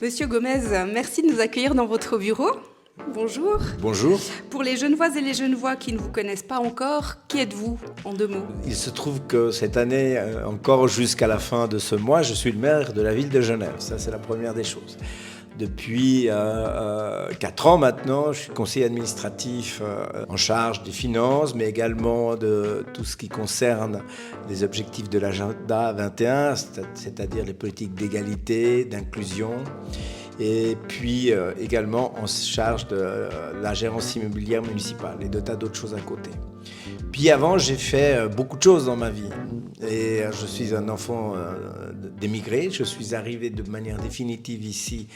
Monsieur Gomez, merci de nous accueillir dans votre bureau. Bonjour. Bonjour. Pour les Genevoises et les Genevois qui ne vous connaissent pas encore, qui êtes-vous en 2 mots? Il se trouve que cette année, encore jusqu'à la fin de ce mois, je suis le maire de la ville de Genève. Ça, c'est la première des choses. Depuis 4 ans maintenant, je suis conseiller administratif en charge des finances, mais également de tout ce qui concerne les objectifs de l'agenda 21, c'est-à-dire les politiques d'égalité, d'inclusion. Et puis également en charge de la gérance immobilière municipale et de tas d'autres choses à côté. Puis avant, j'ai fait beaucoup de choses dans ma vie. Et je suis un enfant d'émigré. Je suis arrivé de manière définitive ici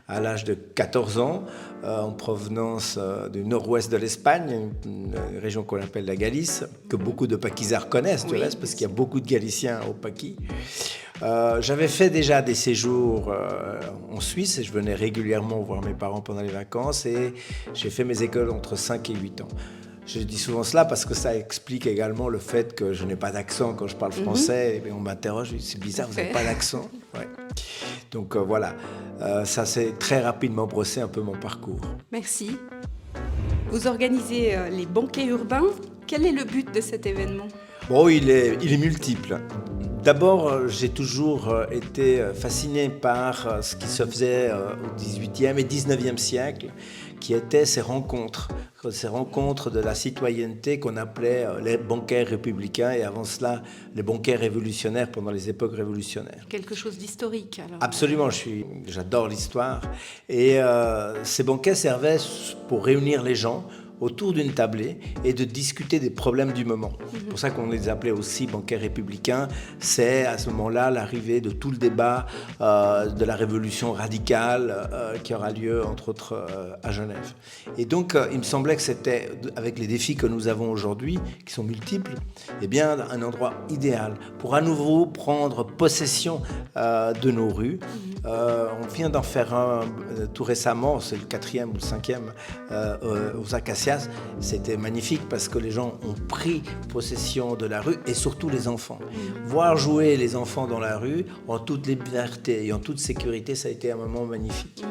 à l'âge de 14 ans, en provenance du nord-ouest de l'Espagne, une région qu'on appelle la Galice, que beaucoup de Paquisards connaissent, du reste, parce qu'il y a beaucoup de Galiciens au Paquis. J'avais fait déjà des séjours en Suisse et je venais régulièrement voir mes parents pendant les vacances et j'ai fait mes écoles entre 5 et 8 ans. Je dis souvent cela parce que ça explique également le fait que je n'ai pas d'accent quand je parle français. Et on m'interroge, je dis, c'est bizarre, vous n'avez pas d'accent. Ouais. Donc voilà, ça s'est très rapidement brossé un peu mon parcours. Merci. Vous organisez les banquets urbains. Quel est le but de cet événement? Bon, il est multiple. D'abord, j'ai toujours été fasciné par ce qui se faisait au XVIIIe et XIXe siècle, qui étaient ces rencontres de la citoyenneté qu'on appelait les banquets républicains et avant cela les banquets révolutionnaires pendant les époques révolutionnaires. Quelque chose d'historique alors. Absolument, j'adore l'histoire. Et ces banquets servaient pour réunir les gens autour d'une tablée et de discuter des problèmes du moment. C'est pour ça qu'on les appelait aussi banquets républicains. C'est à ce moment-là l'arrivée de tout le débat de la révolution radicale qui aura lieu entre autres à Genève. Et donc il me semblait que c'était, avec les défis que nous avons aujourd'hui, qui sont multiples, eh bien un endroit idéal pour à nouveau prendre possession de nos rues. On vient d'en faire un tout récemment, c'est le 4e ou le 5e aux Acacias. C'était magnifique parce que les gens ont pris possession de la rue et surtout les enfants. Voir jouer les enfants dans la rue en toute liberté et en toute sécurité, ça a été un moment magnifique.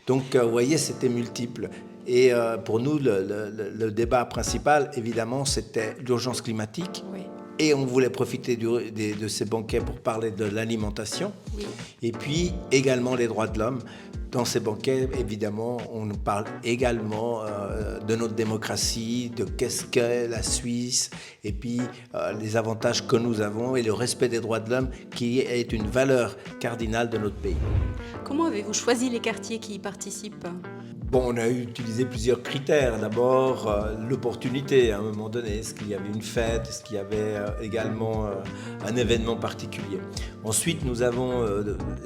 Donc vous voyez, c'était multiple. Et pour nous, le débat principal, évidemment, c'était l'urgence climatique. Oui. Et on voulait profiter de ces banquets pour parler de l'alimentation. Oui. Et puis également les droits de l'homme. Dans ces banquets, évidemment, on nous parle également de notre démocratie, de qu'est-ce qu'est la Suisse, et puis les avantages que nous avons et le respect des droits de l'homme qui est une valeur cardinale de notre pays. Comment avez-vous choisi les quartiers qui y participent ? Bon, on a utilisé plusieurs critères. D'abord, l'opportunité à un moment donné. Est-ce qu'il y avait une fête? Est-ce qu'il y avait également un événement particulier? Ensuite, nous avons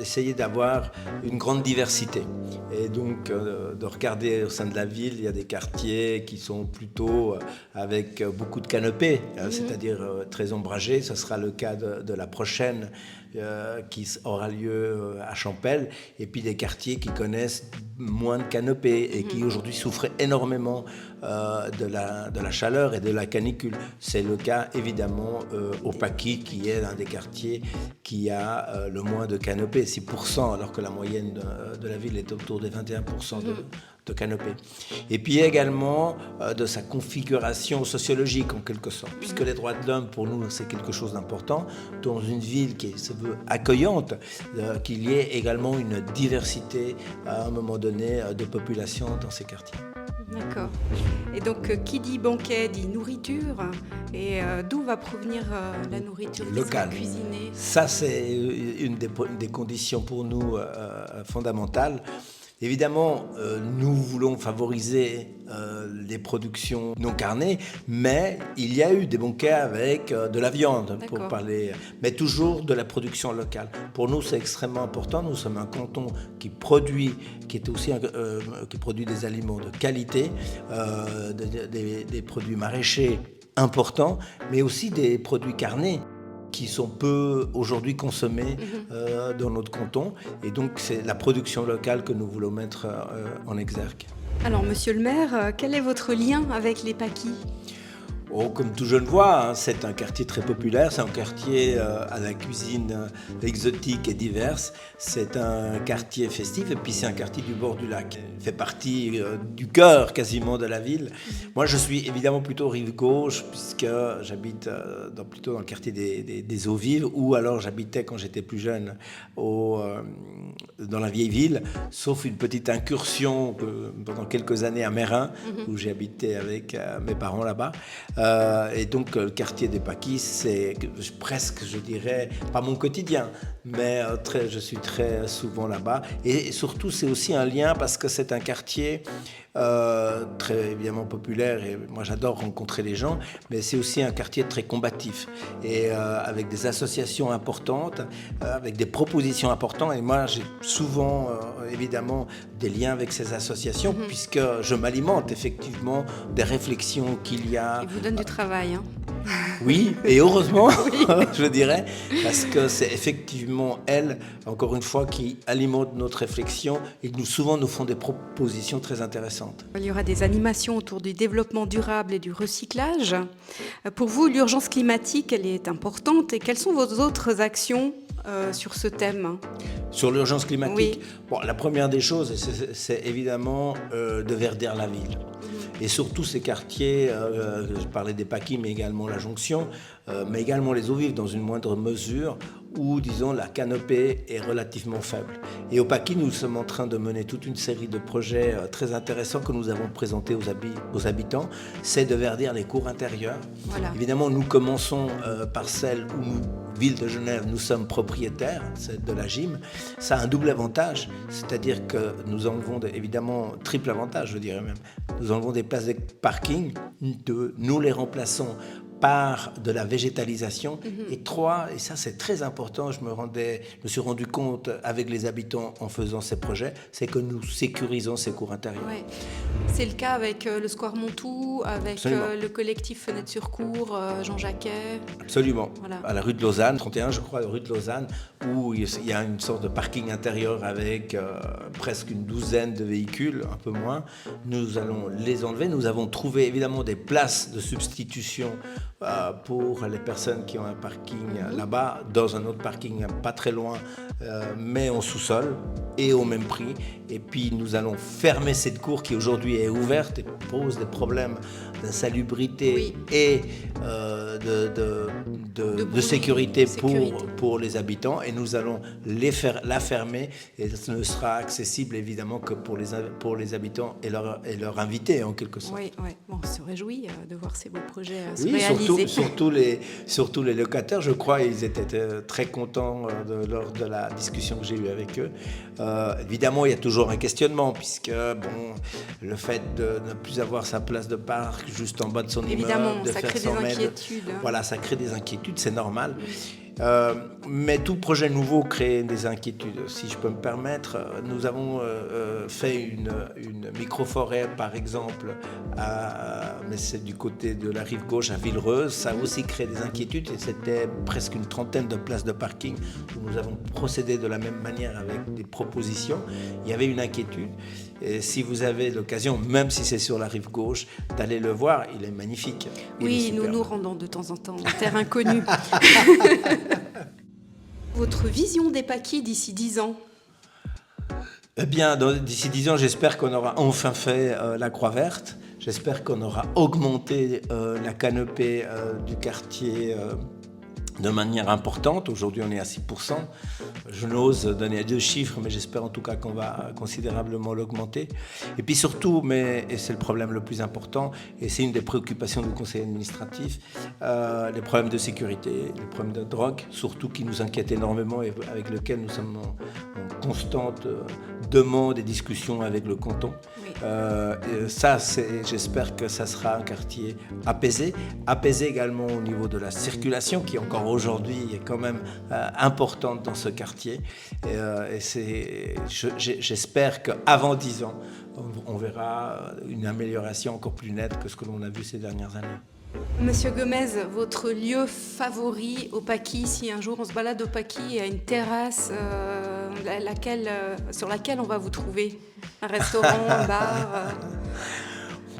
essayé d'avoir une grande diversité. Et donc, de regarder au sein de la ville, il y a des quartiers qui sont plutôt avec beaucoup de canopées, c'est-à-dire très ombragés. Ce sera le cas de la prochaine qui aura lieu à Champel. Et puis des quartiers qui connaissent moins de canopées et qui aujourd'hui souffraient énormément de la chaleur et de la canicule. C'est le cas évidemment au Paquis, qui est l'un des quartiers qui a le moins de canopées, 6%, alors que la moyenne de la ville est autour des 21% de canopées. Et puis également de sa configuration sociologique en quelque sorte, puisque les droits de l'homme pour nous c'est quelque chose d'important, dans une ville qui se veut accueillante, qu'il y ait également une diversité à un moment donné de population dans ces quartiers. D'accord. Et donc, qui dit banquet dit nourriture. Et d'où va provenir la nourriture locale, cuisinée? Ça, c'est une des conditions pour nous fondamentales. Évidemment, nous voulons favoriser les productions non carnées, mais il y a eu des banquets avec de la viande, pour parler, mais toujours de la production locale. Pour nous, c'est extrêmement important. Nous sommes un canton qui produit des aliments de qualité, des produits maraîchers importants, mais aussi des produits carnés qui sont peu aujourd'hui consommés dans notre canton. Et donc, c'est la production locale que nous voulons mettre en exergue. Alors, monsieur le maire, quel est votre lien avec les Paquis ? Oh, comme tout Genevois, hein, c'est un quartier très populaire, c'est un quartier à la cuisine exotique et diverse, c'est un quartier festif et puis c'est un quartier du bord du lac. Il fait partie du cœur quasiment de la ville. Moi je suis évidemment plutôt rive gauche puisque j'habite plutôt dans le quartier des Eaux Vives ou alors j'habitais quand j'étais plus jeune dans la vieille ville, sauf une petite incursion pendant quelques années à Mérin où j'ai habité avec mes parents là-bas. Et donc le quartier des Paquis, c'est presque, je dirais, pas mon quotidien, mais je suis très souvent là-bas. Et surtout, c'est aussi un lien parce que c'est un quartier très évidemment populaire et moi j'adore rencontrer les gens, mais c'est aussi un quartier très combatif et avec des associations importantes, avec des propositions importantes. Et moi j'ai souvent évidemment des liens avec ces associations puisque je m'alimente effectivement des réflexions qu'il y a. Ils vous donnent du travail, hein. Oui, et heureusement, Oui. je dirais, parce que c'est effectivement elles, encore une fois, qui alimentent notre réflexion et qui souvent nous font des propositions très intéressantes. Il y aura des animations autour du développement durable et du recyclage. Pour vous, l'urgence climatique, elle est importante. Et quelles sont vos autres actions sur ce thème ? Sur l'urgence climatique, Oui. bon, la première des choses, c'est évidemment de verdir la ville. Et surtout ces quartiers, je parlais des Paquis, mais également la Jonction, mais également les Eaux Vives dans une moindre mesure, où, disons, la canopée est relativement faible. Et au Paquis, nous sommes en train de mener toute une série de projets très intéressants que nous avons présentés aux habitants. C'est de verdir les cours intérieures. Voilà. Évidemment, nous commençons par celle où nous, ville de Genève, nous sommes propriétaires, c'est de la gym. Ça a un double avantage, c'est-à-dire que nous enlevons évidemment triple avantage, je dirais même. Nous enlevons des places de parking, nous les remplaçons par de la végétalisation. Et 3, et ça c'est très important, je me suis rendu compte avec les habitants en faisant ces projets, c'est que nous sécurisons ces cours intérieurs. Ouais. C'est le cas avec le Square Montou, avec le collectif Fenêtre sur Cour, Jean Jacquet. Absolument. Voilà. À la rue de Lausanne, 31 je crois, rue de Lausanne, où il y a une sorte de parking intérieur avec presque une douzaine de véhicules, un peu moins. Nous allons les enlever. Nous avons trouvé évidemment des places de substitution pour les personnes qui ont un parking là-bas, dans un autre parking pas très loin, mais en sous-sol et au même prix. Et puis nous allons fermer cette cour qui aujourd'hui est ouverte et pose des problèmes d'insalubrité et de sécurité pour les habitants. Et nous allons la fermer et ce ne sera accessible évidemment que pour les habitants et leurs invités en quelque sorte. Oui, oui. Bon, on se réjouit de voir ces beaux projets se réaliser. Surtout les locataires, je crois, ils étaient très contents lors de la discussion que j'ai eue avec eux. Évidemment, il y a toujours un questionnement, puisque le fait de ne plus avoir sa place de parc juste en bas de son immeuble, de ça faire crée 100 des mètres, inquiétudes. Voilà, ça crée des inquiétudes, c'est normal. Mais tout projet nouveau crée des inquiétudes. Si je peux me permettre, nous avons fait une microforêt, par exemple, mais c'est du côté de la rive gauche, à Villereuse. Ça a aussi créé des inquiétudes et c'était presque une trentaine de places de parking où nous avons procédé de la même manière avec des propositions. Il y avait une inquiétude. Et si vous avez l'occasion, même si c'est sur la rive gauche, d'aller le voir, il est magnifique. Oui, nous nous rendons de temps en temps en terre inconnue. Votre vision des Paquis d'ici 10 ans ? Eh bien, d'ici 10 ans, j'espère qu'on aura enfin fait la Croix Verte. J'espère qu'on aura augmenté la canopée du quartier de manière importante. Aujourd'hui, on est à 6%. Je n'ose donner 2 chiffres, mais j'espère en tout cas qu'on va considérablement l'augmenter. Et puis surtout, et c'est le problème le plus important, et c'est une des préoccupations du conseil administratif, les problèmes de sécurité, les problèmes de drogue, surtout qui nous inquiètent énormément et avec lesquels nous sommes en constante demande et discussion avec le canton. Oui. J'espère que ça sera un quartier apaisé également au niveau de la circulation qui encore aujourd'hui est quand même importante dans ce quartier. J'espère qu'avant 10 ans, on verra une amélioration encore plus nette que ce que l'on a vu ces dernières années. Monsieur Gomez, votre lieu favori au Paquis, si un jour on se balade au Paquis, il y a une terrasse sur laquelle on va vous trouver ? Un restaurant, un bar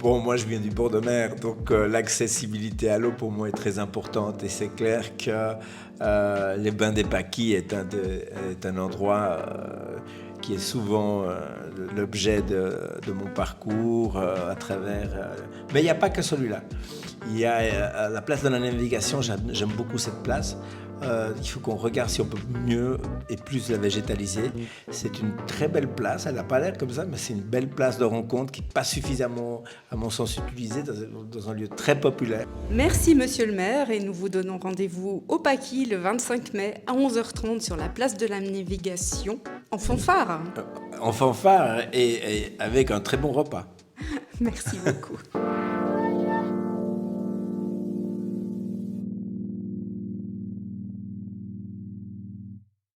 Bon, moi je viens du bord de mer, donc l'accessibilité à l'eau pour moi est très importante et c'est clair que les bains des Paquis est un endroit qui est souvent l'objet de mon parcours à travers... Mais il n'y a pas que celui-là. Il y a la place de la navigation, j'aime beaucoup cette place. Il faut qu'on regarde si on peut mieux et plus la végétaliser. C'est une très belle place, elle n'a pas l'air comme ça, mais c'est une belle place de rencontre qui n'est pas suffisamment, à mon sens, utilisée dans un lieu très populaire. Merci Monsieur le maire et nous vous donnons rendez-vous au Paquis le 25 mai à 11h30 sur la place de la navigation en fanfare. En fanfare et avec un très bon repas. Merci beaucoup.